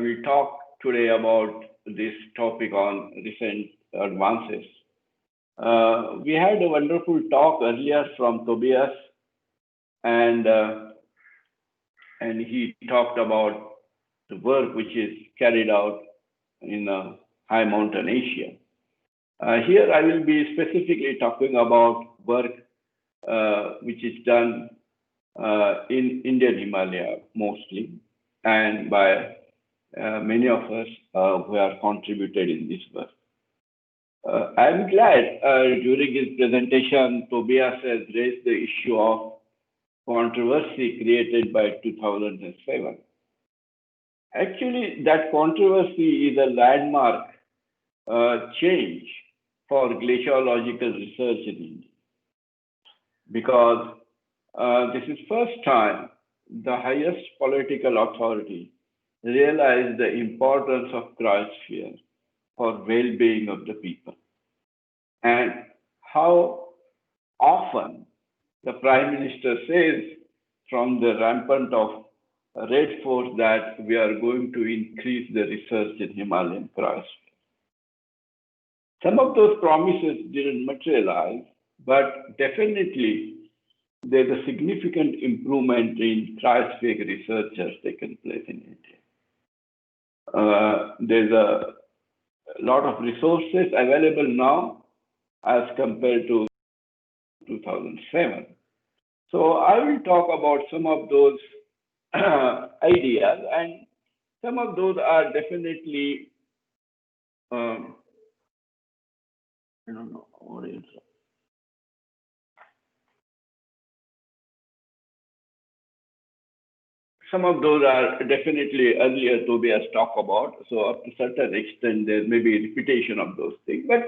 we talk today about this topic on recent advances. We had a wonderful talk earlier from Tobias, and he talked about the work which is carried out in high mountain Asia. Here I will be specifically talking about work which is done in Indian Himalaya mostly, and by many of us who have contributed in this work. I'm glad during his presentation, Tobias has raised the issue of controversy created by 2007. Actually, that controversy is a landmark change for glaciological research in India, because this is first time the highest political authority realized the importance of cryosphere for well-being of the people, and how often the Prime Minister says from the rampant of Red Force that we are going to increase the research in Himalayan cryosphere. Some of those promises didn't materialize, but definitely there's a significant improvement in cryosphere research has taken place in India. There's a lot of resources available now as compared to 2007. So I will talk about some of those ideas, and some of those are definitely, I don't know, what is it? Some of those are definitely earlier Tobias talked about. So up to a certain extent, there may be a repetition of those things. But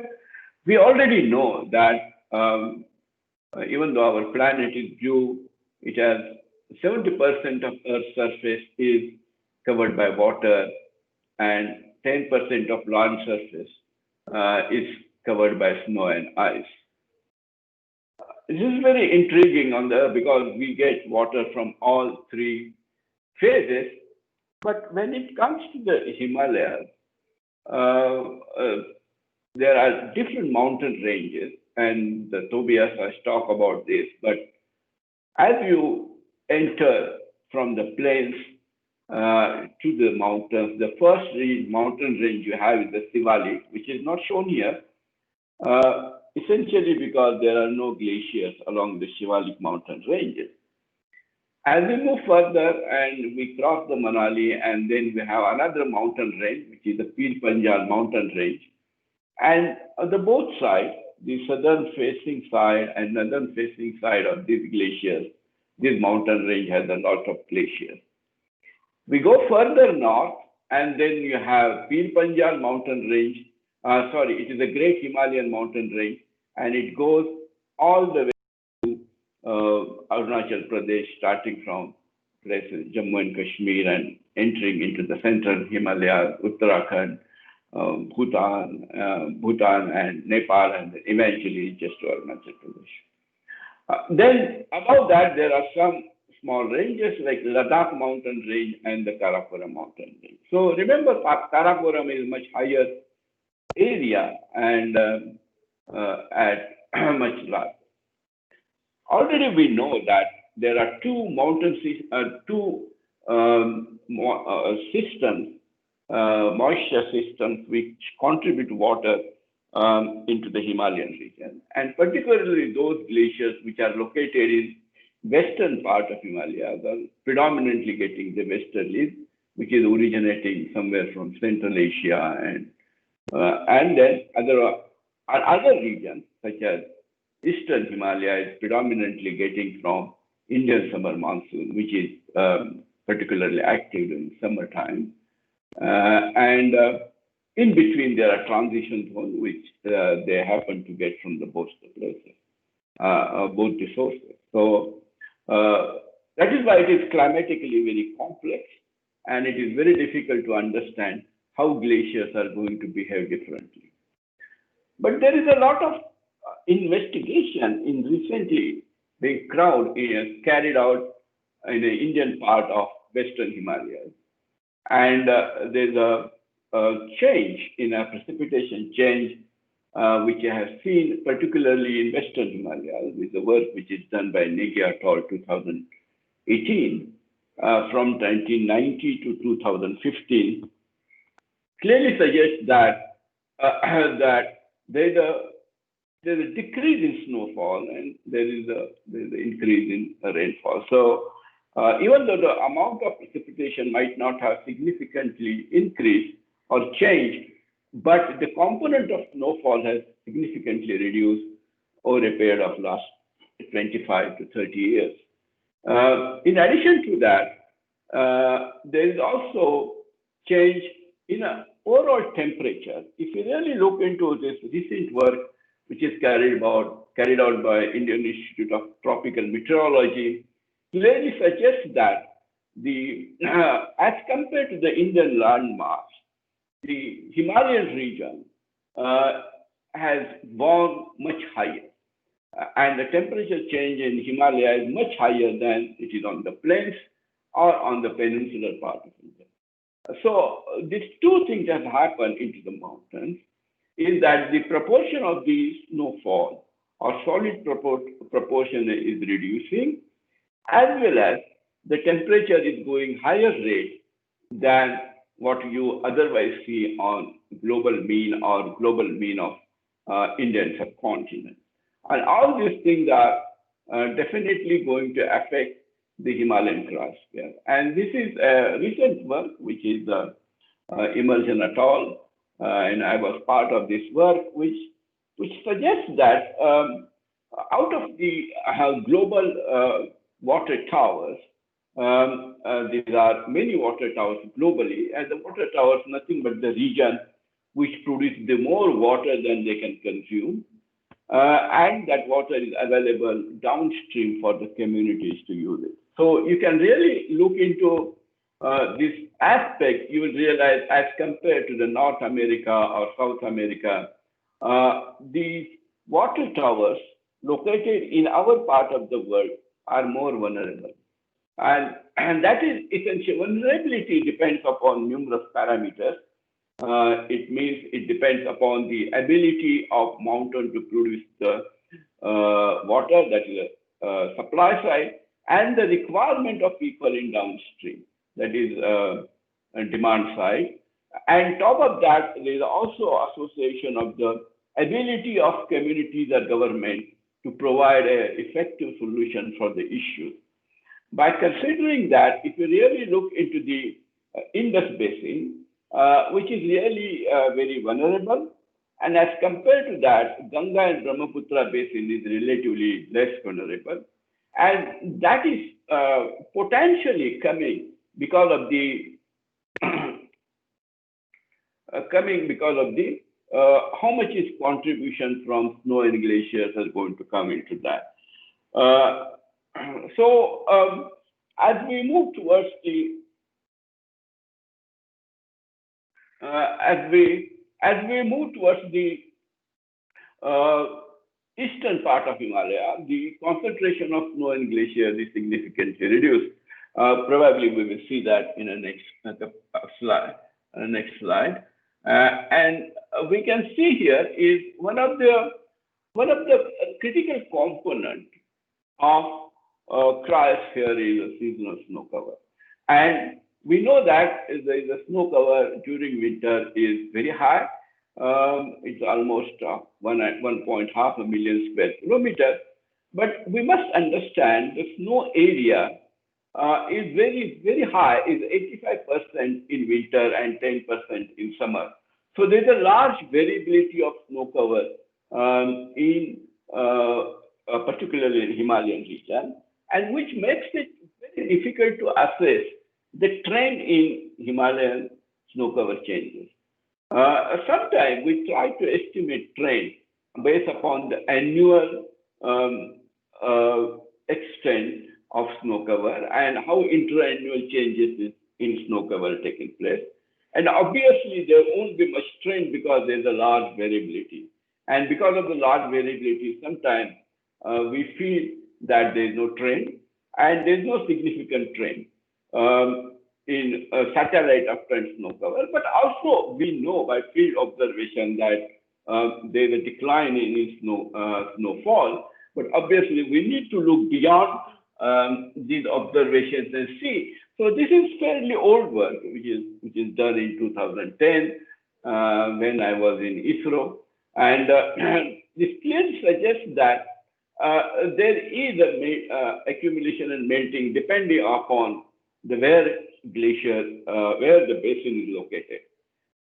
we already know that even though our planet is blue, it has 70% of Earth's surface is covered by water, and 10% of land surface is covered by snow and ice. This is very intriguing because we get water from all three phases, but when it comes to the Himalayas, there are different mountain ranges, and the Tobias has talked about this, but as you enter from the plains to the mountains, the first mountain range you have is the Sivalik, which is not shown here, essentially because there are no glaciers along the Shivalik mountain ranges. As we move further and we cross the Manali, and then we have another mountain range, which is the Pir Panjal mountain range. And on the both sides, the southern facing side and northern facing side of these glaciers, this mountain range has a lot of glaciers. We go further north, and then you have Pir Panjal mountain range. It is a great Himalayan mountain range, and it goes all the way Arunachal Pradesh, starting from places Jammu and Kashmir and entering into the central Himalayas, Uttarakhand, Bhutan, and Nepal, and eventually just to Arunachal Pradesh. Then above that, there are some small ranges like Ladakh mountain range and the Karakoram mountain range. So remember, Karakoram is much higher area and at much larger. Already we know that there are two moisture systems which contribute water into the Himalayan region, and particularly those glaciers which are located in western part of Himalaya are predominantly getting the westerlies, which is originating somewhere from Central Asia, and then other regions such as Eastern Himalaya is predominantly getting from Indian summer monsoon, which is particularly active in summertime. And in between, there are transition zones which they happen to get from both the places, both the sources. So that is why it is climatically very complex, and it is very difficult to understand how glaciers are going to behave differently. But there is a lot of investigation in recently being carried out in the Indian part of Western Himalayas. And there's a change in a precipitation change, which I have seen particularly in Western Himalayas with the work which is done by Negi et al. 2018, from 1990 to 2015, clearly suggests that that there's a decrease in snowfall and there's an increase in rainfall. So even though the amount of precipitation might not have significantly increased or changed, but the component of snowfall has significantly reduced over a period of last 25 to 30 years. In addition to that, there is also change in overall temperature. If you really look into this recent work, which is carried out by Indian Institute of Tropical Meteorology, clearly suggests that as compared to the Indian landmass, the Himalayan region has gone much higher. And the temperature change in Himalaya is much higher than it is on the plains or on the peninsular part of India. So these two things that happen into the mountains is that the proportion of the snowfall or solid proportion is reducing, as well as the temperature is going higher rate than what you otherwise see on global mean or global mean of Indian subcontinent. And all these things are definitely going to affect the Himalayan cryosphere. And this is a recent work, which is Immersion et al. And I was part of this work, which suggests that out of the global water towers, there are many water towers globally, and the water towers nothing but the region which produce the more water than they can consume, and that water is available downstream for the communities to use it. So you can really look into this aspect. You will realize, as compared to the North America or South America, these water towers located in our part of the world are more vulnerable. And that is essential. Vulnerability depends upon numerous parameters. It means it depends upon the ability of mountain to produce the water, that is a supply side, and the requirement of people in downstream, that is a demand side. And top of that, there is also association of the ability of communities or government to provide an effective solution for the issues. By considering that, if you really look into the Indus Basin, which is really very vulnerable, and as compared to that, Ganga and Brahmaputra Basin is relatively less vulnerable, and that is potentially coming because of the how much is contribution from snow and glaciers are going to come into that. So as we move towards the eastern part of Himalaya, the concentration of snow and glaciers is significantly reduced. Probably we will see that in the next slide. And we can see here is one of the critical component of cryosphere is a seasonal snow cover. And we know that the snow cover during winter is very high. It's almost 1.5 million square kilometers. But we must understand the snow area is very, very high, is 85% in winter and 10% in summer. So there's a large variability of snow cover particularly in Himalayan region, and which makes it very difficult to assess the trend in Himalayan snow cover changes. Sometimes we try to estimate trend based upon the annual extent of snow cover and how interannual changes in snow cover taking place. And obviously there won't be much trend because there's a large variability. And because of the large variability, sometimes we feel that there's no trend and there's no significant trend. in satellite uptrend snow cover, but also we know by field observation that there's a decline in snowfall. But obviously, we need to look beyond these observations and see. So this is fairly old work, which is done in 2010 when I was in ISRO, and this clearly suggests that there is a accumulation and melting depending upon where the basin is located.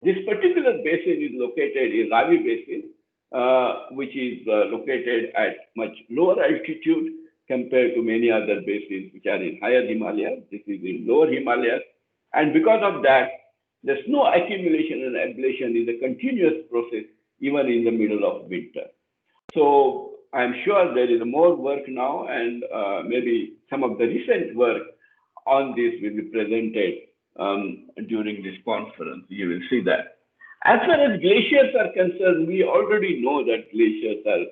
This particular basin is located in Ravi Basin, which is located at much lower altitude compared to many other basins which are in higher Himalayas. This is in lower Himalayas. And because of that, the snow accumulation and ablation is a continuous process even in the middle of winter. So I'm sure there is more work now, and maybe some of the recent work on this will be presented during this conference. You will see that. As far as glaciers are concerned, we already know that glaciers are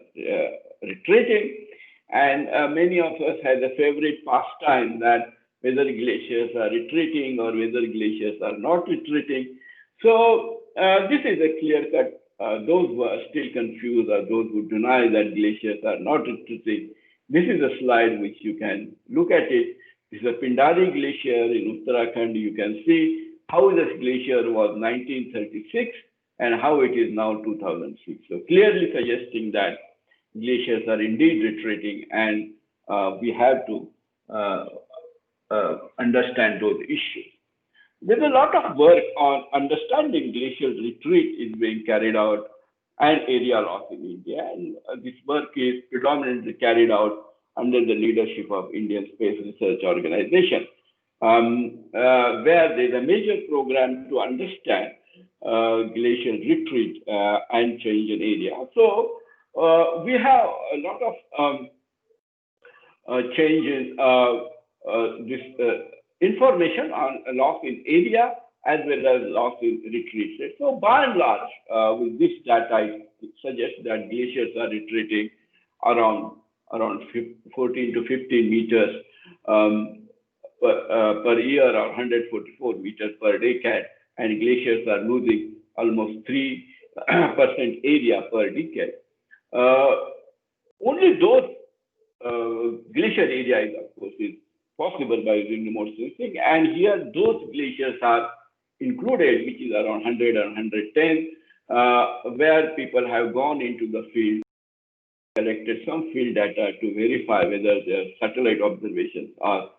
retreating, and many of us have a favorite pastime that whether glaciers are retreating or whether glaciers are not retreating. So this is a clear cut. Those who are still confused or those who deny that glaciers are not retreating, this is a slide which you can look at it. This is a Pindari Glacier in Uttarakhand. You can see how this glacier was 1936 and how it is now 2006. So clearly suggesting that glaciers are indeed retreating, and we have to understand those issues. There's a lot of work on understanding glacial retreat is being carried out and area loss in India. And this work is predominantly carried out under the leadership of Indian Space Research Organization, where there's a major program to understand glacial retreat and change in area. So we have a lot of changes, information on loss in area as well as loss in retreat rate. So by and large, with this data, it suggests that glaciers are retreating around 14 to 15 meters per year, or 144 meters per decade, and glaciers are losing almost 3% area per decade. Only those glacier areas, of course, is possible by using remote sensing, and here those glaciers are included, which is around 100 or 110, where people have gone into the field, collected some field data to verify whether their satellite observations are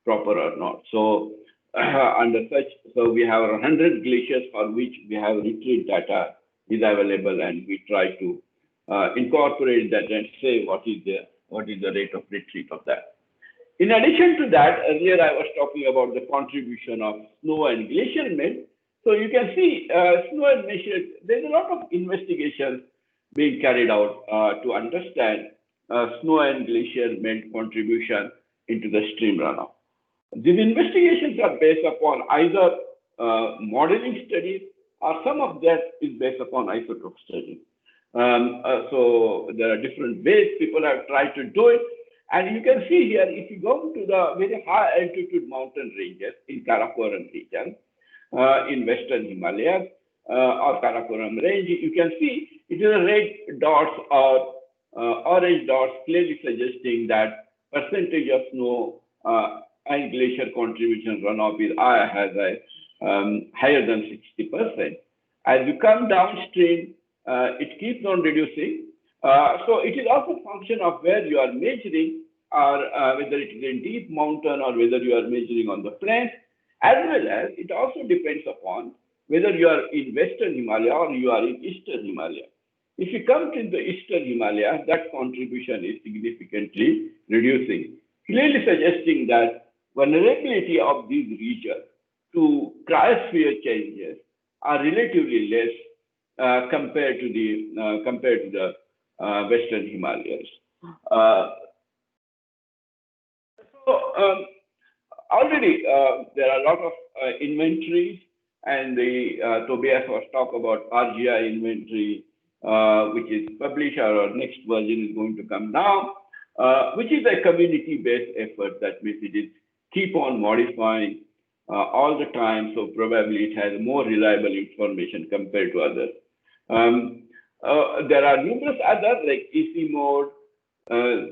proper or not. So under such, so we have 100 glaciers for which we have retreat data is available, and we try to incorporate that and say what is the rate of retreat of that. In addition to that, earlier I was talking about the contribution of snow and glacier melt. So you can see snow and glacier, there's a lot of investigations being carried out to understand snow and glacier melt contribution into the stream runoff. These investigations are based upon either modeling studies, or some of that is based upon isotope studies. So there are different ways people have tried to do it. And you can see here, if you go to the very high altitude mountain ranges in Karakoram region, in Western Himalayas, or Karakoram range, you can see it is a red dots or orange dots clearly suggesting that percentage of snow and glacier contribution runoff is higher than 60%. As you come downstream, it keeps on reducing. So it is also a function of where you are measuring, or whether it is in deep mountain or whether you are measuring on the plains, as well as it also depends upon whether you are in Western Himalaya or you are in Eastern Himalaya. If you come to the Eastern Himalaya, that contribution is significantly reducing, clearly suggesting that vulnerability of these regions to cryosphere changes are relatively less compared to the Western Himalayas. Already there are a lot of inventories, and Tobias was talk about RGI inventory, which is published, or our next version is going to come now, which is a community-based effort. That means it is keep on modifying all the time, so probably it has more reliable information compared to others. There are numerous others like EC mode, uh,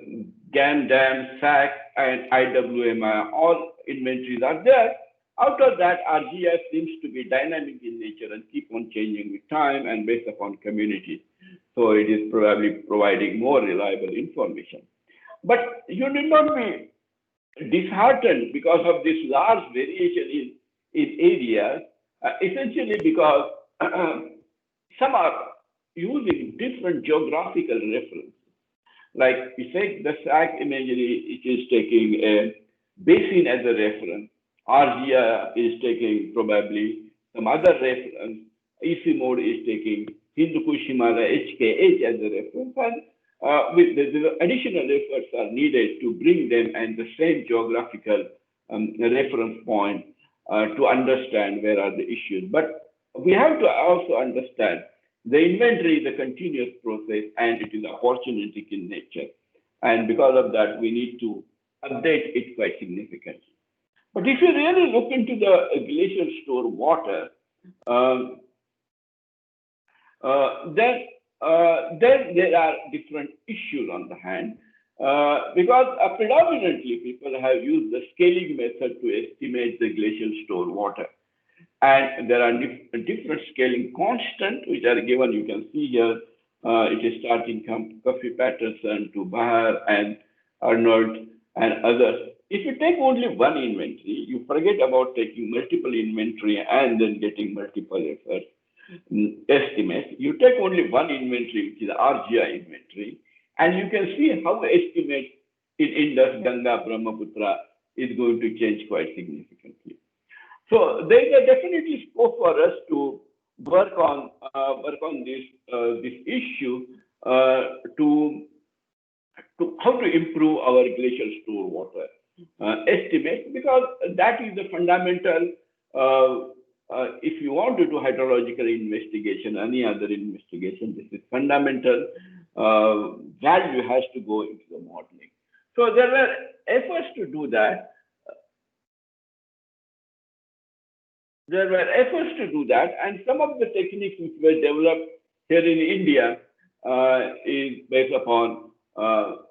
GAN, DAM, SAC, and IWMI. All inventories are there. Out of that, RGS seems to be dynamic in nature and keep on changing with time and based upon communities. So it is probably providing more reliable information. But you need not be disheartened because of this large variation in area, essentially because some are using different geographical reference. Like we say, the SAC imagery, it is taking a basin as a reference. RGA is taking probably some other reference. EC mode is taking Hindu Kush Himalaya HKH as a reference. And with the additional efforts are needed to bring them and the same geographical reference point to understand where are the issues. But we have to also understand the inventory is a continuous process and it is opportunistic in nature. And because of that, we need to update it quite significantly. But if you really look into the glacial store water, um, then there are different issues on the hand because predominantly people have used the scaling method to estimate the glacial store water. And there are different scaling constants which are given. You can see here, it is starting from Coffey Patterson to Bahar and Arnold and others. If you take only one inventory, you forget about taking multiple inventory and then getting multiple efforts estimates. You take only one inventory, which is RGI inventory, and you can see how estimates in Indus, Ganga, Brahmaputra is going to change quite significantly. So there is a definitely scope for us to work on this issue to how to improve our glacial store water estimate, because that is the fundamental. If you want to do hydrological investigation, any other investigation, this is fundamental value has to go into the modeling. So there were efforts to do that. And some of the techniques which were developed here in India is based upon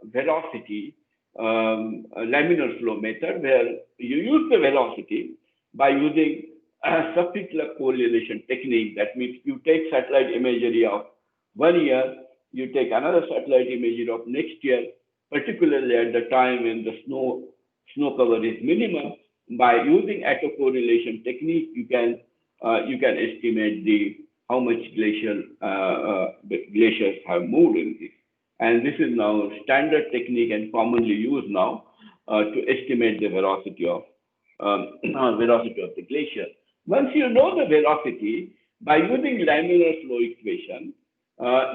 velocity, laminar flow method, where you use the velocity by using a subsequent correlation technique. That means you take satellite imagery of 1 year, you take another satellite imagery of next year, particularly at the time when the snow cover is minimum. By using autocorrelation technique, you can estimate the how much glaciers have moved in this. And this is now standard technique and commonly used now to estimate the velocity of the glacier. Once you know the velocity, by using laminar flow equation,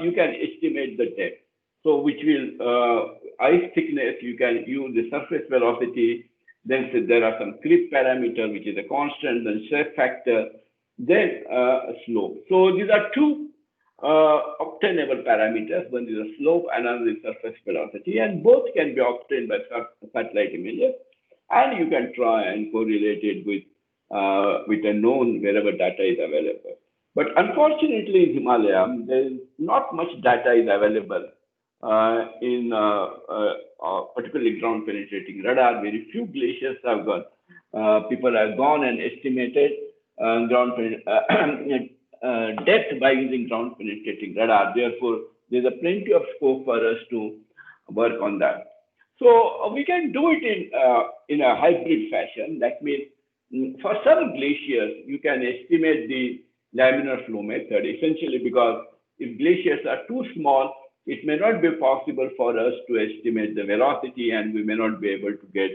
you can estimate the depth. So which will ice thickness, you can use the surface velocity. Then there are some creep parameter, which is a constant, then shape factor, then slope. So these are two obtainable parameters. One is a slope, another is surface velocity, and both can be obtained by satellite images. And you can try and correlate it with a known wherever data is available. But unfortunately, in Himalaya, there is not much data is available in particularly ground penetrating radar. Very few glaciers have gone. People have gone and estimated depth by using ground penetrating radar. Therefore, there's a plenty of scope for us to work on that. So we can do it in a hybrid fashion. That means for some glaciers, you can estimate the laminar flow method, essentially because if glaciers are too small, it may not be possible for us to estimate the velocity, and we may not be able to get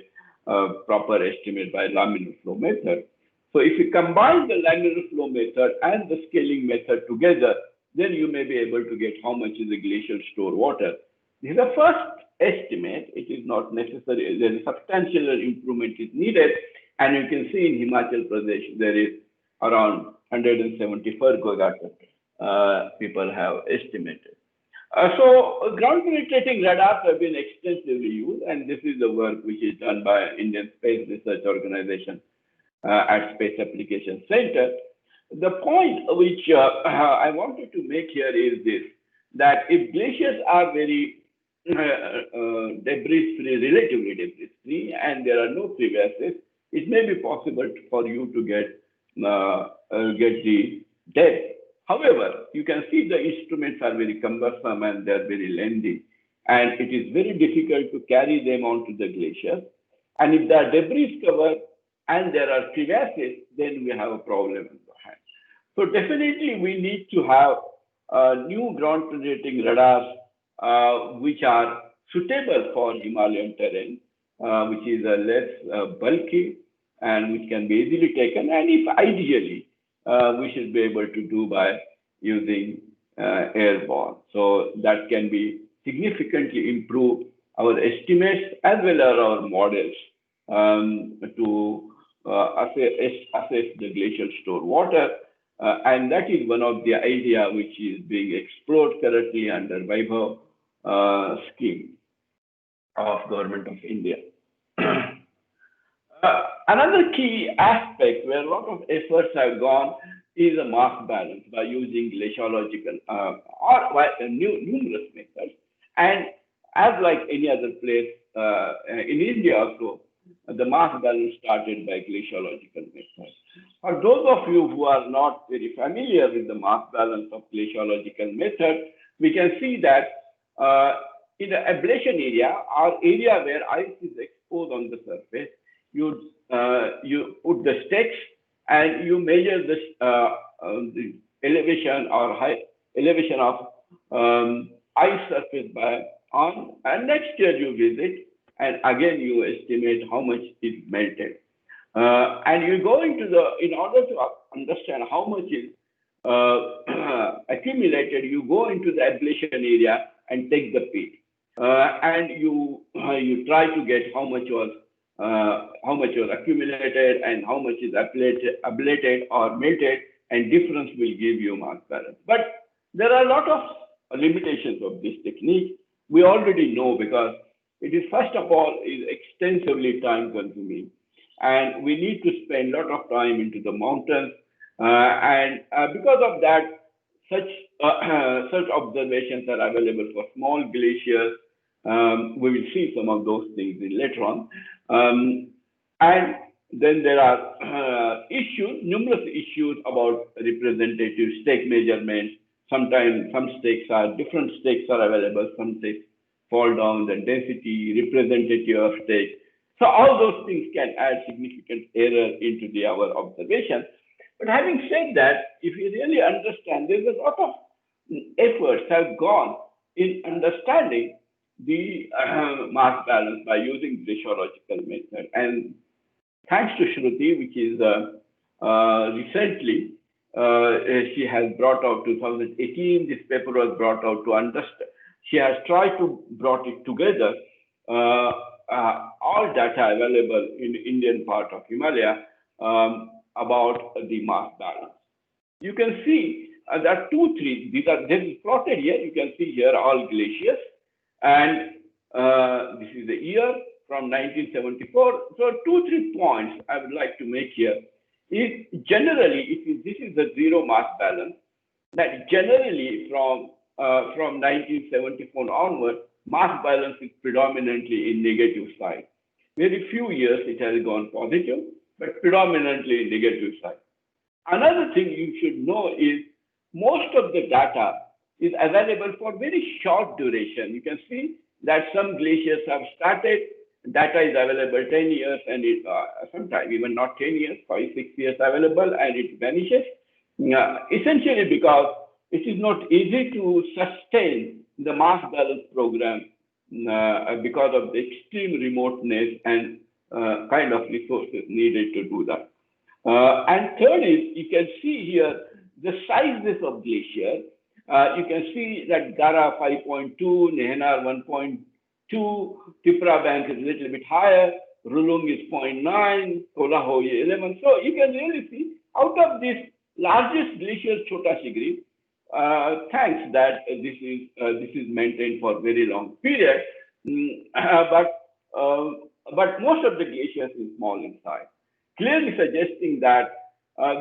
a proper estimate by laminar flow method. So if you combine the laminar flow method and the scaling method together, then you may be able to get how much is the glacial store water. This is the first estimate. It is not necessary. There is substantial improvement is needed. And you can see in Himachal Pradesh, there is around 174 gigaton people have estimated. So ground penetrating radars have been extensively used, and this is the work which is done by Indian Space Research Organization at Space Application Center. The point which I wanted to make here is this, that if glaciers are very debris-free, relatively debris-free, and there are no crevasses, it may be possible for you to get the depth. However, you can see the instruments are very cumbersome and they're very lengthy, and it is very difficult to carry them onto the glacier. And if there are debris cover and there are crevasses, then we have a problem in the hand. So definitely we need to have new ground penetrating radars which are suitable for Himalayan terrain, which is less bulky and which can be easily taken. And if ideally, we should be able to do by using airborne. So that can be significantly improve our estimates as well as our models to assess the glacial store water. And that is one of the idea which is being explored currently under Vaibhav scheme of Government of India. Another key aspect where a lot of efforts have gone is a mass balance by using glaciological or by numerous methods. And as like any other place in India also, the mass balance started by glaciological methods. For those of you who are not very familiar with the mass balance of glaciological method, we can see that in the ablation area, or area where ice is exposed on the surface, you put the stakes and you measure the elevation or high elevation of ice surface and next year you visit and again you estimate how much is melted. And you go into in order to understand how much is accumulated, you go into the ablation area and take the peak. And you try to get how much was accumulated and how much is ablated or melted, and difference will give you mass balance. But there are a lot of limitations of this technique. We already know, because it is, first of all, is extensively time consuming, and we need to spend a lot of time into the mountains, and because of that, such observations are available for small glaciers. We will see some of those things later on. And then there are numerous issues about representative stake measurements. Sometimes different stakes are available, some stakes fall down, the density, representative of stakes. So all those things can add significant error into our observation. But having said that, if you really understand, there's a lot of efforts have gone in understanding the mass balance by using glaciological method. And thanks to Shruti, which is recently, she has brought out 2018, this paper was brought out to understand. She has tried to brought it together, all data available in the Indian part of Himalaya about the mass balance. You can see there are this is plotted here. You can see here all glaciers. And this is the year from 1974. So 2-3 points I would like to make here is generally, this is the zero mass balance, that generally from 1974 onward, mass balance is predominantly in negative side. Very few years it has gone positive, but predominantly in negative side. Another thing you should know is most of the data is available for very short duration. You can see that some glaciers have started, data is available 10 years, and sometimes even not 10 years, 5-6 years available, and it vanishes. Essentially because it is not easy to sustain the mass balance program because of the extreme remoteness and kind of resources needed to do that. And third is, you can see here the sizes of glaciers. You can see that Gara 5.2, Nehenar 1.2, Tipra Bank is a little bit higher, Rulung is 0.9, Kolaho is 11. So you can really see out of this largest glacier, Chota Shigri, thanks that this is maintained for very long period, but most of the glaciers is small in size. clearly suggesting that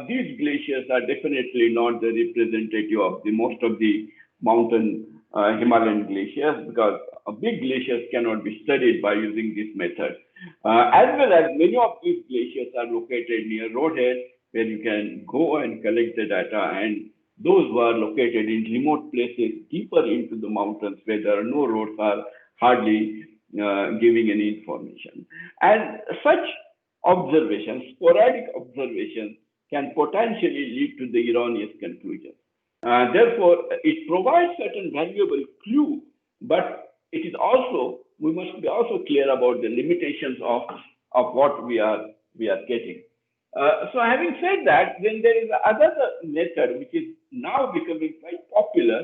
these glaciers are definitely not the representative of the most of the mountain Himalayan glaciers, because big glaciers cannot be studied by using this method. As well as many of these glaciers are located near roadhead, where you can go and collect the data, and those who are located in remote places deeper into the mountains where there are no roads are hardly giving any information. And such observations, sporadic observations, can potentially lead to the erroneous conclusion. Therefore, it provides certain valuable clue, but it is also, we must be also clear about the limitations of what we are getting. So having said that, then there is another method which is now becoming quite popular,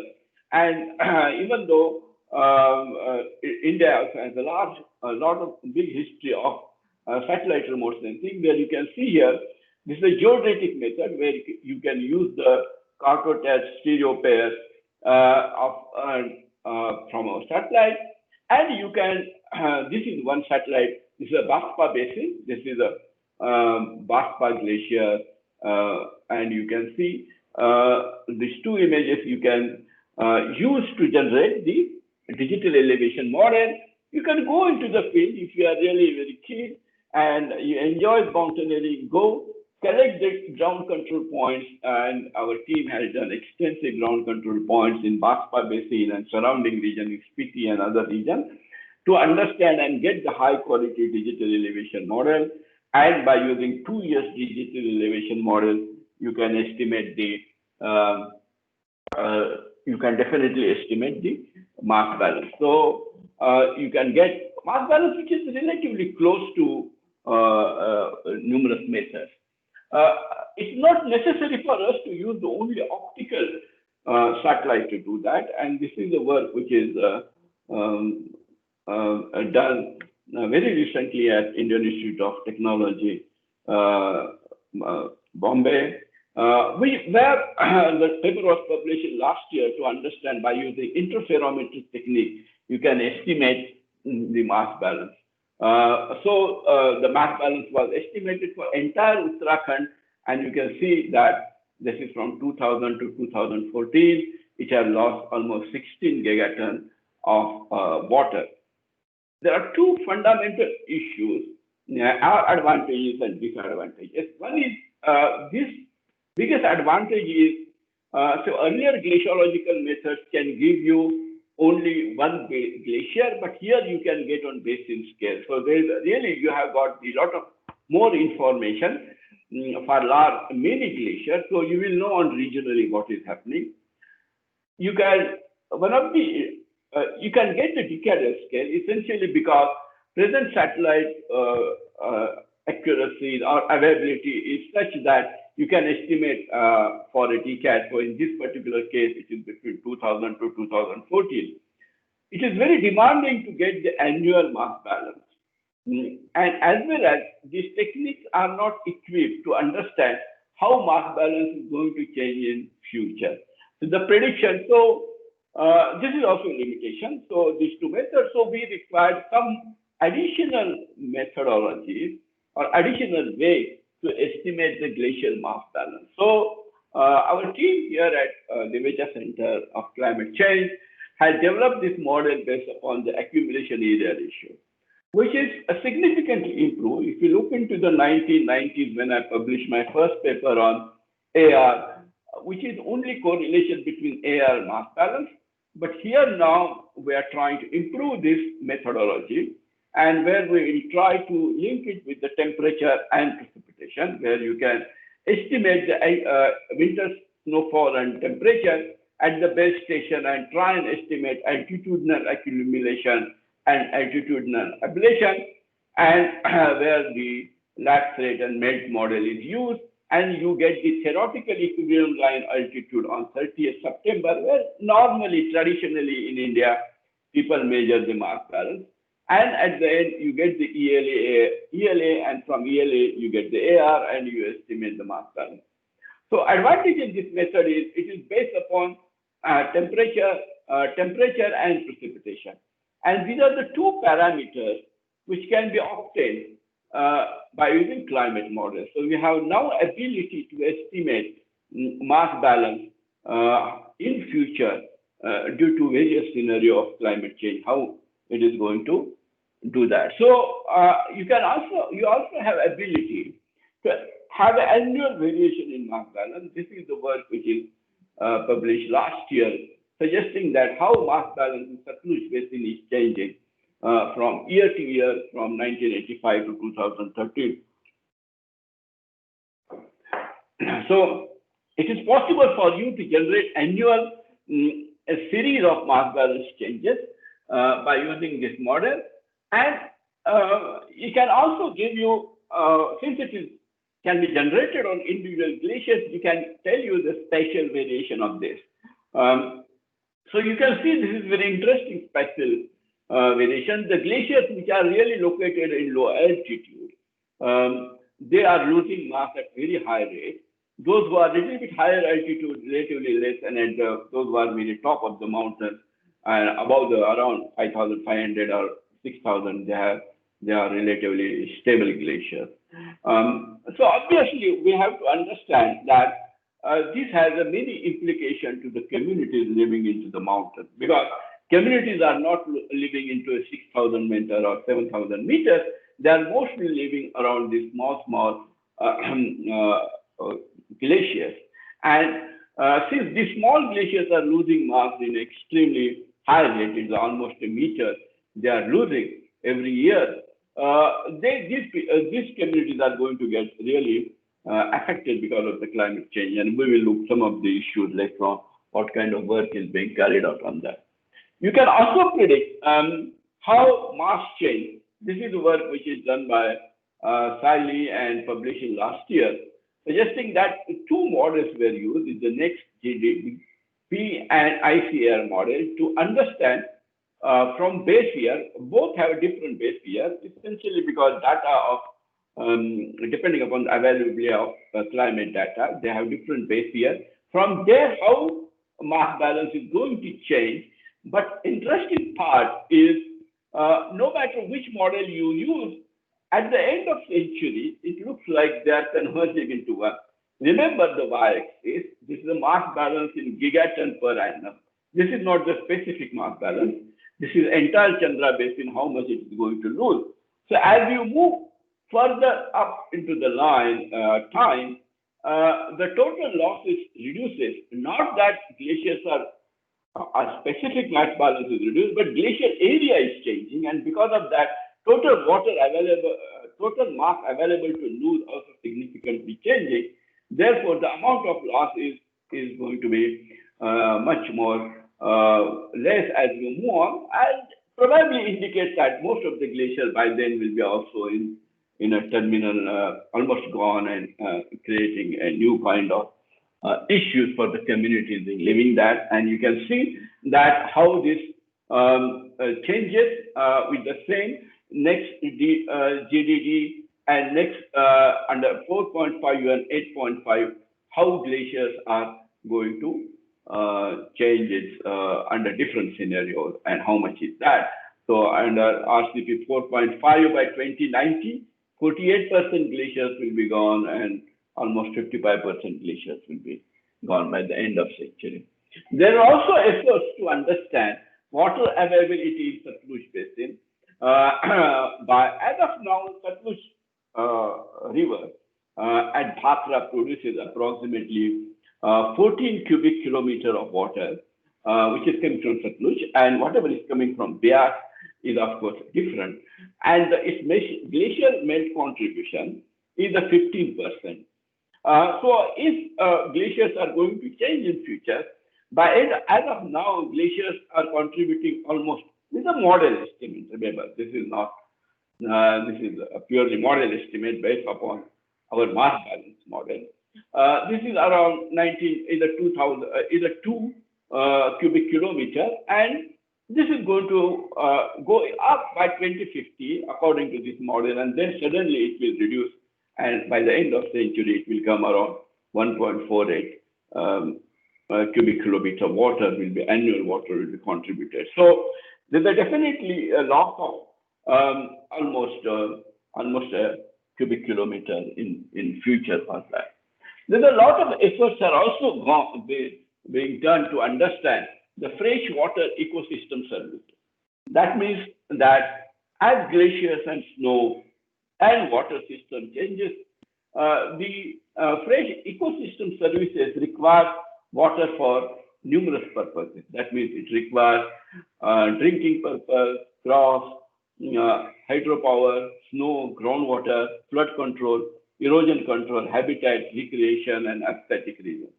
and even though India also has a lot of big history of satellite remote sensing, where you can see here, this is a geodetic method where you can use the Cartotech stereo pair from our satellite, and you can, this is one satellite, this is a Baspa basin, this is a Baspa glacier, and you can see these two images you can use to generate the digital elevation model. You can go into the field if you are really very keen and you enjoy mountaineering, go collect the ground control points, and our team has done extensive ground control points in Baspa Basin and surrounding region, in Spiti and other regions, to understand and get the high quality digital elevation model. And by using 2 years digital elevation model, you can estimate you can definitely estimate the mass balance. So you can get mass balance which is relatively close to numerous methods. It's not necessary for us to use the only optical satellite to do that, and this is the work which is done very recently at Indian Institute of Technology, Bombay, where the paper was published last year to understand by using interferometric technique, you can estimate the mass balance. So the mass balance was estimated for entire Uttarakhand, and you can see that this is from 2000 to 2014, which have lost almost 16 gigaton of water. There are two fundamental issues, our advantages and disadvantages. One is this biggest advantage is, so earlier glaciological methods can give you only one glacier, but here you can get on basin scale. So there is really, you have got a lot of more information for large, many glaciers. So you will know on regionally what is happening. You can, you can get the decadal scale essentially because present satellite accuracy or availability is such that you can estimate for a decade. So in this particular case, it is between 2000 to 2014. It is very demanding to get the annual mass balance. And as well as these techniques are not equipped to understand how mass balance is going to change in future. So the prediction, so this is also a limitation. So these two methods, so we required some additional methodologies or additional way to estimate the glacial mass balance. So our team here at Divecha Centre of Climate Change has developed this model based upon the accumulation area ratio, which is significantly improved. If you look into the 1990s, when I published my first paper on AR, which is only correlation between AR and mass balance. But here now we are trying to improve this methodology, and where we will try to link it with the temperature and precipitation, where you can estimate the winter snowfall and temperature at the base station and try and estimate altitudinal accumulation and altitudinal ablation, and where the lapse rate and melt model is used, and you get the theoretical equilibrium line altitude on 30th September, where normally, traditionally in India, people measure the mass balance. And at the end, you get the ELA, and from ELA, you get the AR, and you estimate the mass balance. So advantage in this method is, it is based upon temperature and precipitation. And these are the two parameters which can be obtained by using climate models. So we have now ability to estimate mass balance in future due to various scenario of climate change, how it is going to do that. So you also have ability to have an annual variation in mass balance. This is the work which is published last year, suggesting that how mass balance in Satluj Basin is changing from year to year from 1985 to 2013. So it is possible for you to generate annual a series of mass balance changes by using this model, and it can also give you, since it is can be generated on individual glaciers, you can tell you the spatial variation of this. So you can see this is very interesting spatial variation. The glaciers which are really located in low altitude, they are losing mass at very high rate. Those who are a little bit higher altitude, relatively less, and at those who are very top of the mountain and above the around 5,500 or 6,000, they are relatively stable glaciers. So obviously, we have to understand that this has a many implication to the communities living into the mountains, because communities are not living into a 6,000 meter or 7,000 meters. They are mostly living around these small glaciers. And since these small glaciers are losing mass in extremely high rate, it's almost a meter, they are losing every year. These communities are going to get really affected because of the climate change, and we will look some of the issues later on, what kind of work is being carried out on that. You can also predict how mass change. This is the work which is done by Sally and published last year, suggesting that two models were used, the next GDP and ICR model, to understand from base year. Both have a different base year, essentially because data of depending upon the availability of climate data, they have different base year. From there, how mass balance is going to change. But interesting part is no matter which model you use, at the end of century, it looks like they are converging into one. Remember the y-axis. This is the mass balance in gigaton per annum. This is not the specific mass balance. This is entire Chandra basin, how much it is going to lose. So as you move further up into the line time, the total losses reduces. Not that glaciers are a specific mass balance is reduced, but glacial area is changing, and because of that, total water available, total mass available to lose also significantly changing. Therefore, the amount of loss is going to be much more less as we move on, and probably indicates that most of the glaciers by then will be also in a terminal, almost gone, and creating a new kind of issues for the communities in living that. And you can see that how this changes with the same next GDD and next under 4.5 and 8.5, how glaciers are going to change its under different scenarios, and how much is that. So under RCP 4.5 by 2090, 48% glaciers will be gone, and almost 55% glaciers will be gone by the end of century. There are also efforts to understand water availability in Satluj Basin. As of now, Satluj River at Bhakra produces approximately 14 cubic kilometer of water, which is coming from Satluj, and whatever is coming from Beas is of course different. And its glacial melt contribution is a 15%. So if glaciers are going to change in future, as of now, glaciers are contributing almost, this is a model estimate, remember, this is not, this is a purely model estimate based upon our mass balance model. This is around 2 cubic kilometer, and this is going to go up by 2050 according to this model, and then suddenly it will reduce, and by the end of century it will come around 1.48 cubic kilometer water will be, annual water will be contributed. So there's definitely a loss of almost almost a cubic kilometer in future for that. There's a lot of efforts are also being done to understand the freshwater ecosystem services. That means that as glaciers and snow and water system changes, the fresh ecosystem services require water for numerous purposes. That means it requires drinking purpose, crops, hydropower, snow, groundwater, flood control, erosion control, habitat, recreation, and aesthetic reasons.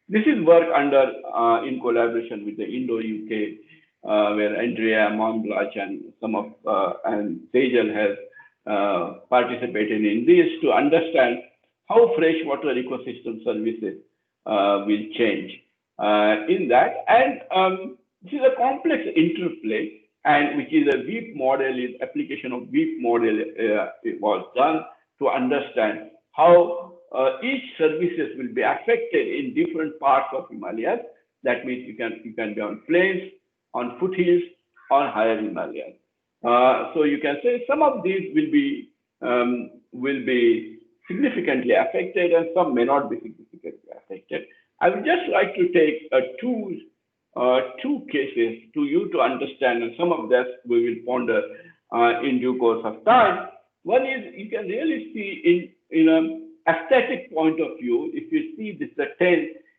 This is work under in collaboration with the Indo-UK, where Andrea Monblach and and Sejal has participated in this to understand how freshwater ecosystem services will change in that. And this is a complex interplay, and which is a WEEP model, is application of WEEP model it was done to understand how each services will be affected in different parts of Himalayas. That means you can be on plains, on foothills, on higher Himalayas. So you can say some of these will be significantly affected, and some may not be significantly affected. I would just like to take two cases to you to understand, and some of that we will ponder in due course of time. One is you can really see in an aesthetic point of view, if you see this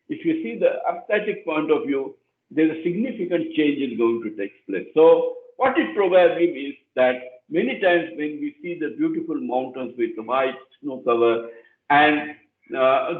if you see the aesthetic point of view, there's a significant change is going to take place. So what it probably means that many times when we see the beautiful mountains with the white snow cover, and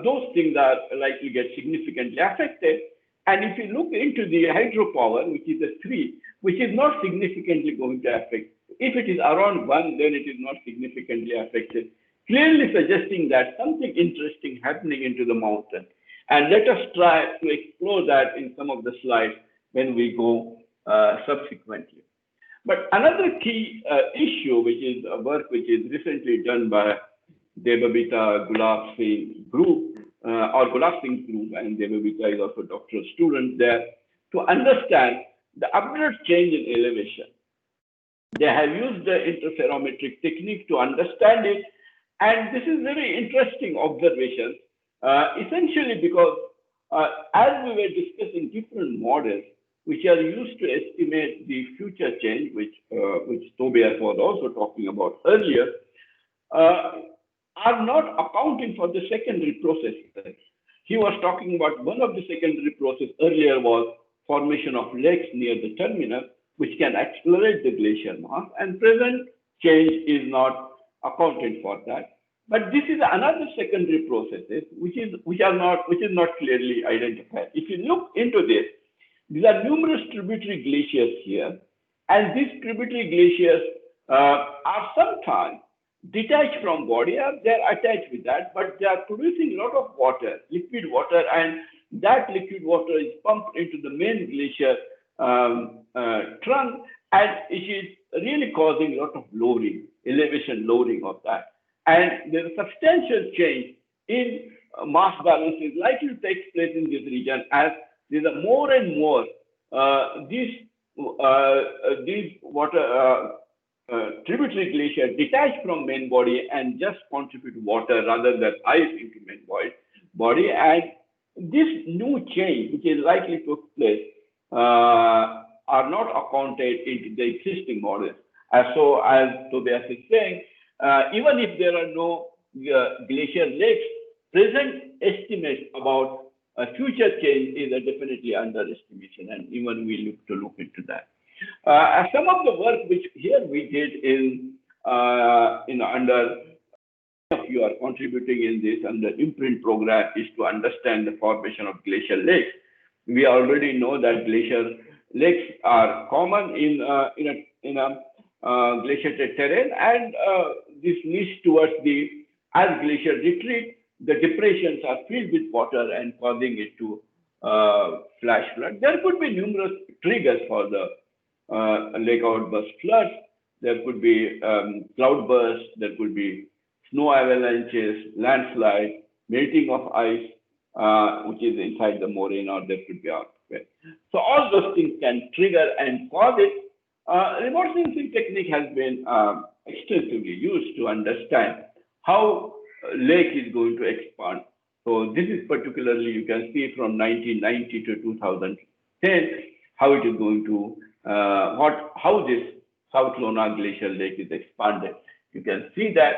those things are likely to get significantly affected. And if you look into the hydropower, which is a 3, which is not significantly going to affect. If it is around 1, then it is not significantly affected, clearly suggesting that something interesting happening into the mountain. And let us try to explore that in some of the slides when we go subsequently. But another key issue, which is a work which is recently done by Devabita Gulab Singh group, or Gulab Singh group, and Devabita is also a doctoral student there, to understand the abrupt change in elevation. They have used the interferometric technique to understand it, and this is very interesting observation, essentially because as we were discussing different models which are used to estimate the future change, which Tobias was also talking about earlier, are not accounting for the secondary processes. He was talking about one of the secondary processes earlier was formation of lakes near the terminus, which can accelerate the glacier mass, and present change is not accounted for that. But this is another secondary processes which is not clearly identified. If you look into this, there are numerous tributary glaciers here, and these tributary glaciers are sometimes detached from body, they are attached with that, but they are producing a lot of water, liquid water, and that liquid water is pumped into the main glacier trunk, and it is really causing a lot of lowering, elevation lowering of that. And there's a substantial change in mass balance is likely to take place in this region as there's a more and more these water tributary glacier detached from main body and just contribute water rather than ice into main body. And this new change, which is likely to take place, are not accounted into the existing models. So as Tobias is saying, even if there are no glacier lakes, present estimates about future change is definitely underestimation, and even we look into that. Some of the work which here we did under you are contributing in this under imprint program is to understand the formation of glacial lakes. We already know that glacial lakes are common in a glaciated terrain, and this leads towards as glacier retreat, the depressions are filled with water and causing it to flash flood. There could be numerous triggers for the lake outburst floods. There could be cloudbursts, there could be snow avalanches, landslide, melting of ice, which is inside the moraine, or there could be earthquake. So all those things can trigger and cause it. Remote sensing technique has been extensively used to understand how lake is going to expand. So this is particularly, you can see from 1990 to 2010, how it is going to, how this South Lona Glacial Lake is expanded. You can see that.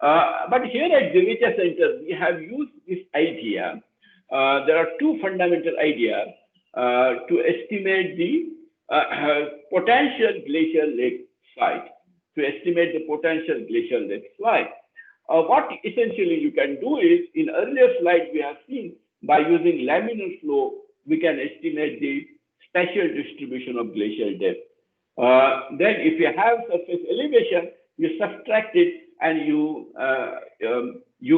But here at Divecha Centre, we have used this idea. There are two fundamental ideas to estimate the potential glacial lake site, to estimate the potential glacial lake site. What essentially you can do is, in earlier slides we have seen, by using laminar flow, we can estimate the spatial distribution of glacial depth. Then if you have surface elevation, you subtract it and you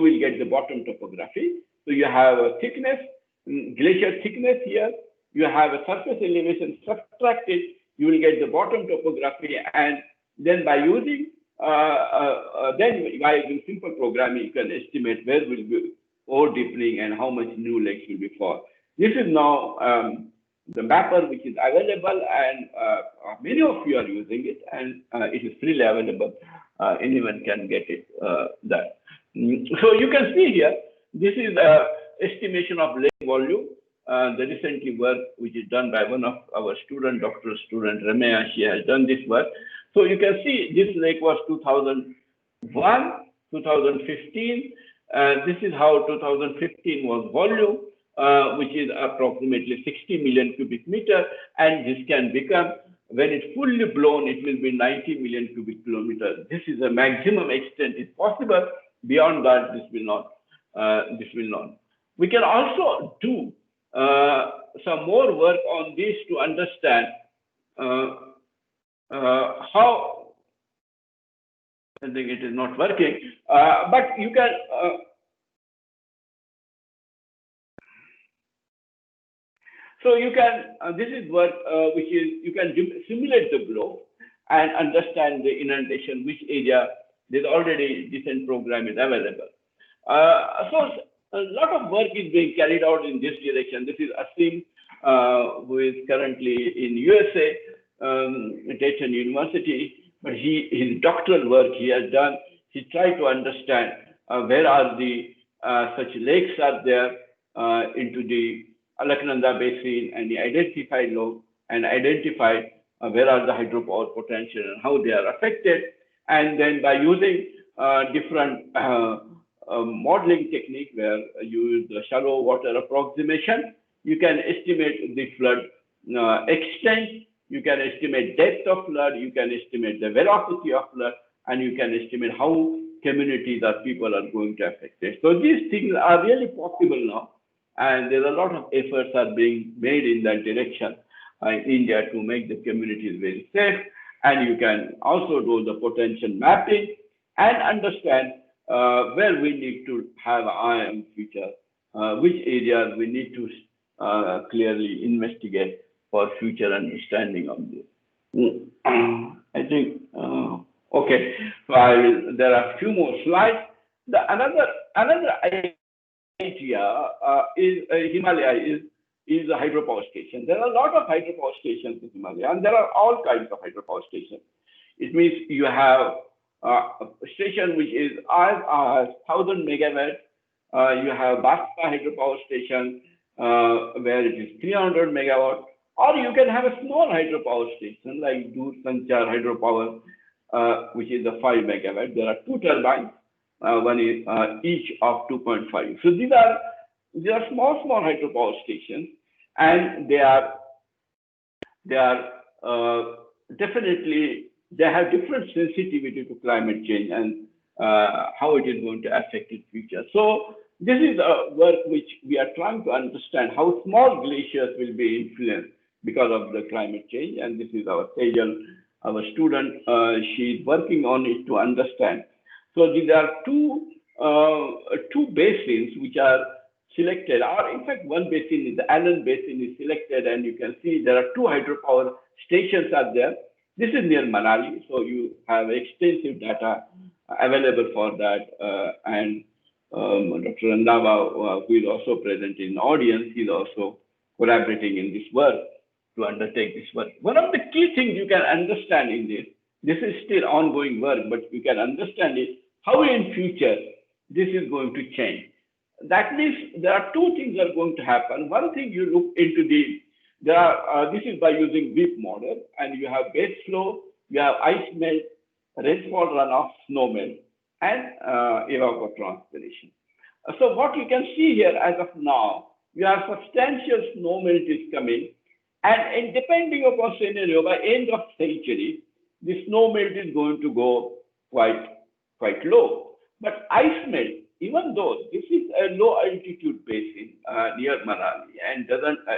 will get the bottom topography. So you have a thickness, glacier thickness here, you have a surface elevation, subtract it, you will get the bottom topography, and then by using simple programming, you can estimate where will be ore deepening and how much new lakes will be formed. This is now the mapper which is available, and many of you are using it, and it is freely available. Anyone can get it there. So you can see here, this is estimation of lake volume. The recently work which is done by one of our student, doctoral student, Ramaya, she has done this work. So you can see this lake was 2001, 2015. This is how 2015 was volume, which is approximately 60 million cubic meter. And this can become, when it's fully blown, it will be 90 million cubic kilometers. This is the maximum extent is possible. Beyond that, this will not. We can also do some more work on this to understand how, I think it is not working, but you can, so you can, this is work which is, you can simulate the globe and understand the inundation, which area, there's already decent program is available. So a lot of work is being carried out in this direction. This is Asim, who is currently in USA, Dayton University, but his doctoral work he has done, he tried to understand where are the such lakes are there into the Alaknanda Basin, and he identified where are the hydropower potential and how they are affected. And then by using different modeling technique where you use the shallow water approximation, you can estimate the flood extent, you can estimate depth of flood, you can estimate the velocity of flood, and you can estimate how communities or people are going to affect it. So these things are really possible now, and there are a lot of efforts are being made in that direction in India to make the communities very safe. And you can also do the potential mapping and understand where we need to have an eye on future, which areas we need to clearly investigate for future understanding of this. I think, okay, so there are a few more slides. Another idea is Himalaya is a hydropower station. There are a lot of hydropower stations in Himalaya, and there are all kinds of hydropower stations. It means you have a station which is as 1,000 megawatt. You have Baspa hydropower station where it is 300 megawatt, or you can have a small hydropower station like Dur Sanchar hydropower, which is a 5 megawatt. There are two turbines, one is each of 2.5. So these are small hydropower stations, and they are definitely, they have different sensitivity to climate change and how it is going to affect its future. So this is a work which we are trying to understand how small glaciers will be influenced because of the climate change. And this is our Sejal, our student, she is working on it to understand. So these are two basins which are selected, or in fact one basin is the Allen Basin is selected, and you can see there are two hydropower stations are there. This is near Manali, so you have extensive data available for that. And Dr. Randava, who is also present in the audience, is also collaborating in this work to undertake this work. One of the key things you can understand in this is still ongoing work, but you can understand is how in future this is going to change. That means there are two things that are going to happen. One thing you look into this is by using WIP model, and you have base flow, you have ice melt, rainfall runoff, snow melt, and evapotranspiration. So what you can see here as of now, you have substantial snow melt is coming, and depending upon scenario, by end of century, the snow melt is going to go quite low. But ice melt, even though this is a low altitude basin near Manali, and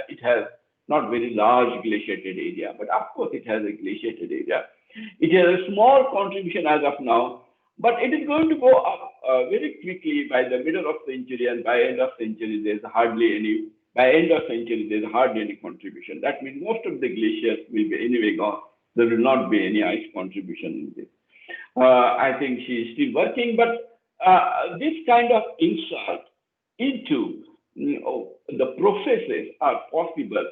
it has not very large glaciated area, but of course it has a glaciated area. It has a small contribution as of now, but it is going to go up very quickly by the middle of century, and by end of century there's hardly any. By end of century there's hardly any contribution. That means most of the glaciers will be anyway gone. There will not be any ice contribution in this. I think she is still working, but this kind of insight into the processes are possible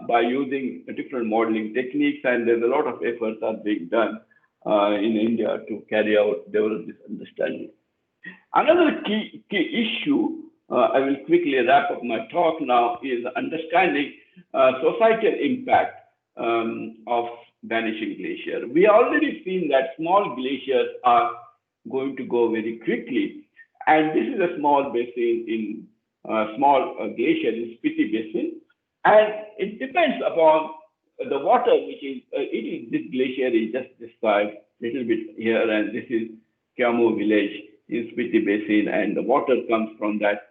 by using different modeling techniques, and there's a lot of efforts are being done in India to develop this understanding. Another key issue, I will quickly wrap up my talk now, is understanding societal impact of vanishing glacier. We already seen that small glaciers are going to go very quickly, and this is a small basin in small glacier in Spiti Basin, and it depends upon the water, which is this glacier is just described a little bit here, and this is Kyamu village in Spiti Basin, and the water comes from that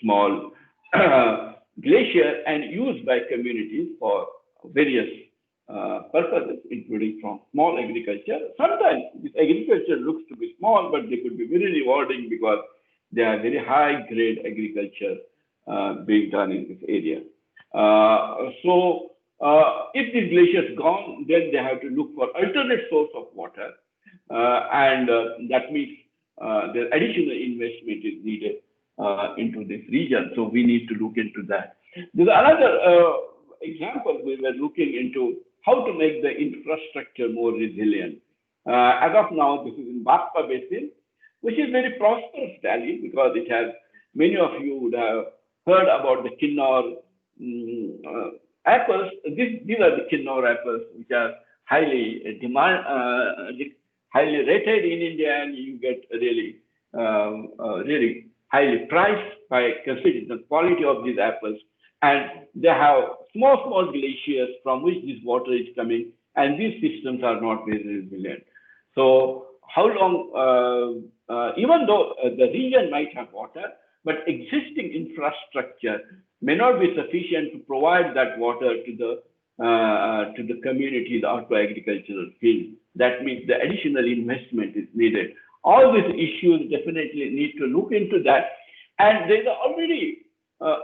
small glacier and used by communities for various purposes, including from small agriculture. Sometimes this agriculture looks to be small, but they could be very rewarding because they are very high grade agriculture being done in this area. If this glacier is gone, then they have to look for alternate source of water, and that means the additional investment is needed into this region. So we need to look into that. There's another example. We were looking into how to make the infrastructure more resilient. As of now, this is in Bakpa Basin, which is very prosperous valley because it has, many of you would have heard about the Kinnor apples. These are the Kinnor apples, which are highly highly rated in India, and you get really highly priced by considering the quality of these apples. And they have small glaciers from which this water is coming, and these systems are not very resilient. So how long, even though the region might have water, but existing infrastructure may not be sufficient to provide that water to the communities or to agricultural field. That means the additional investment is needed. All these issues definitely need to look into that. And there's already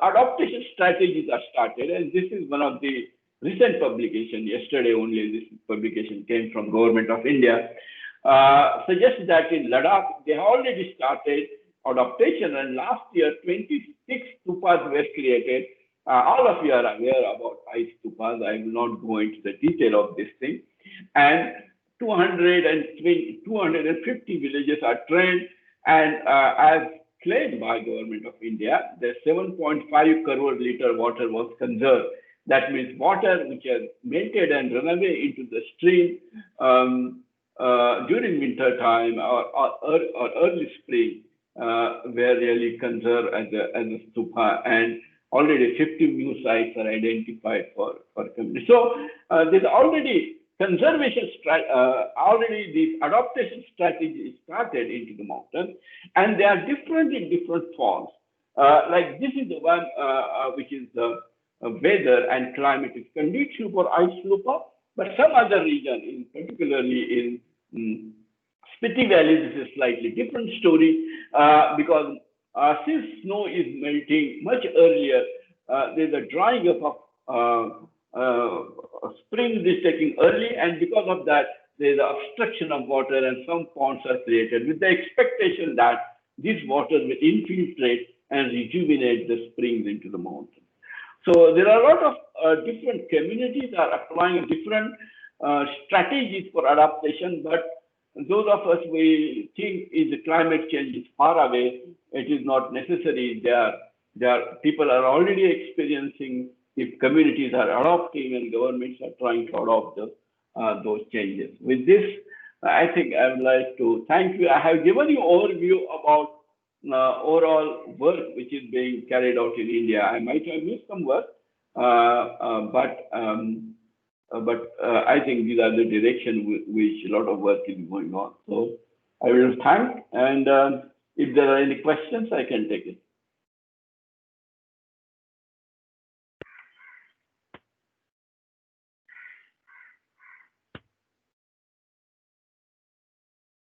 adaptation strategies are started, and this is one of the recent publications. Yesterday only this publication came from Government of India, suggests that in Ladakh they have already started adaptation, and last year 26 stupas were created. All of you are aware about ice stupas. I will not go into the detail of this thing. And 250 villages are trained, and as claimed by Government of India, the 7.5 crore liter water was conserved. That means water which is melted and run away into the stream during winter time or early spring were really conserved as a stupa, and already 50 new sites are identified for community. So there's already conservation already this adaptation strategy is started into the mountain, and they are different in different forms. Like this is the one which is the weather and climate is conducive for ice stupa, but some other region, particularly in Spiti Valley, this is a slightly different story because since snow is melting much earlier, there's a drying up of spring is taking early, and because of that, there's an obstruction of water and some ponds are created with the expectation that this water will infiltrate and rejuvenate the springs into the mountain. So there are a lot of different communities are applying different strategies for adaptation, but those of us we think is climate change is far away. It is not necessary. People are already experiencing. If communities are adopting and governments are trying to adopt those changes. With this, I think I would like to thank you. I have given you overview about overall work which is being carried out in India. I might have missed some work, but I think these are the direction which a lot of work is going on. So I will thank, and if there are any questions, I can take it.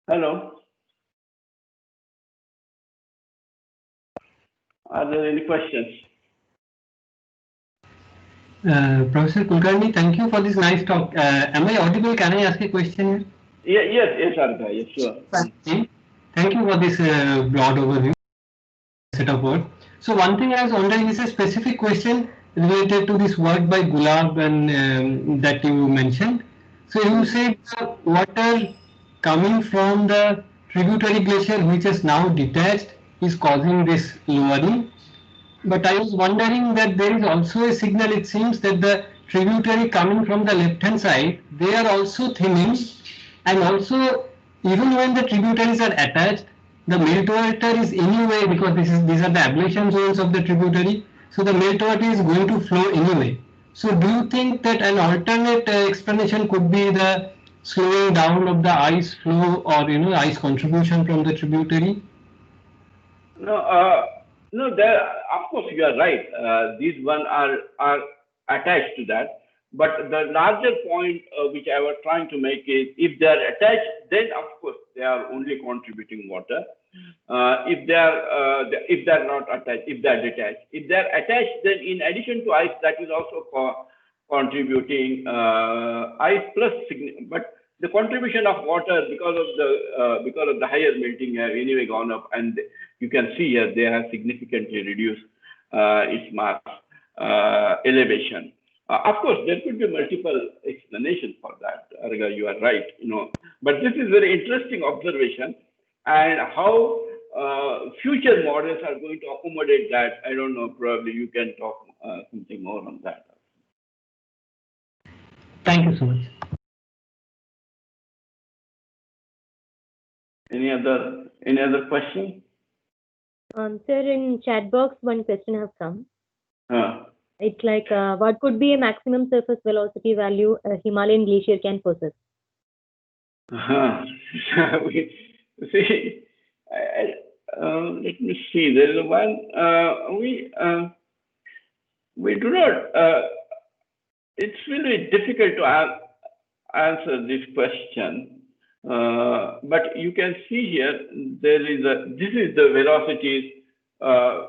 Hello. Are there any questions? Professor Kulkarni, thank you for this nice talk. Am I audible? Can I ask a question? Yes, Arka, yes, sure. Thank you for this broad overview, set of work. So one thing I was wondering is a specific question related to this work by Gulab and that you mentioned. So you said the water coming from the tributary glacier which is now detached is causing this lowering. But I was wondering that there is also a signal. It seems that the tributary coming from the left hand side, they are also thinning, and also even when the tributaries are attached, the meltwater is anyway, because these are the ablation zones of the tributary, so the meltwater is going to flow anyway. So do you think that an alternate explanation could be the slowing down of the ice flow, or ice contribution from the tributary? No, of course you are right. These one are attached to that. But the larger point which I was trying to make is, if they are attached, then of course they are only contributing water. If they are not attached, if they are detached, if they are attached, then in addition to ice, that is also contributing ice plus. But the contribution of water because of the higher melting have anyway gone up, and you can see here they have significantly reduced its mass elevation. Of course, there could be multiple explanations for that. Arga, you are right. But this is very interesting observation, and how future models are going to accommodate that. I don't know. Probably you can talk something more on that. Thank you so much. Any other question? Sir, in chat box, one question has come. It's like, what could be a maximum surface velocity value a Himalayan glacier can possess? See, let me see. There is one. We do not. It's really difficult to answer this question. But you can see here, this is the velocities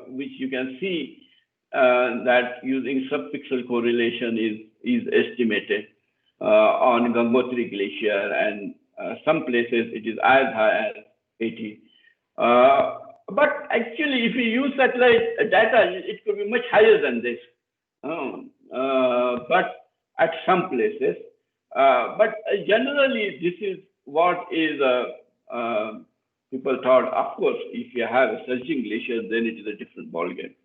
which you can see that using subpixel correlation is estimated on Gangotri Glacier, and some places it is as high as 80. But actually, if you use satellite data, it could be much higher than this. But at some places, but generally, this is what is people thought. Of course, if you have a surging glacier, then it is a different ballgame.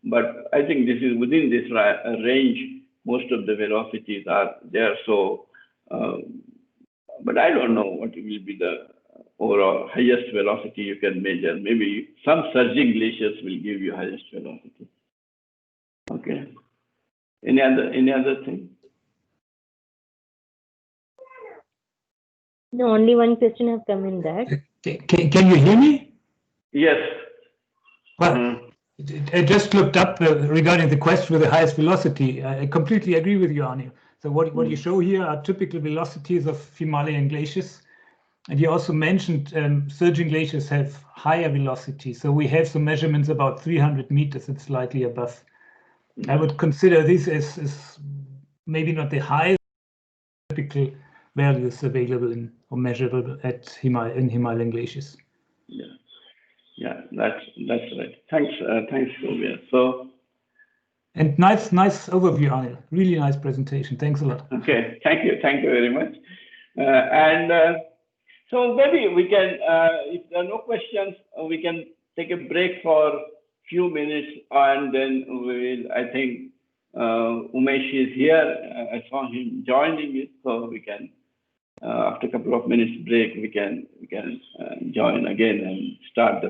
But I think this is within this range. Most of the velocities are there. So, but I don't know what will be the overall highest velocity you can measure. Maybe some surging glaciers will give you highest velocity. Okay. Any other thing? No, only one question has come in that. Can you hear me? Yes. Well, I just looked up regarding the question with the highest velocity. I completely agree with you, Anil. So what you show here are typical velocities of Himalayan glaciers. And you also mentioned surging glaciers have higher velocity. So we have some measurements about 300 meters and slightly above. I would consider this as maybe not the highest typical values available or measurable in Himalayan glaciers. Yeah, that's right. Thanks, Sylvia. So, And nice overview, Anil. Really nice presentation. Thanks a lot. Okay, thank you very much. So maybe we can, if there are no questions, we can take a break for a few minutes, and then we will, I think, Umesh is here. I saw him joining it, so we can, after a couple of minutes break, we can join again and start the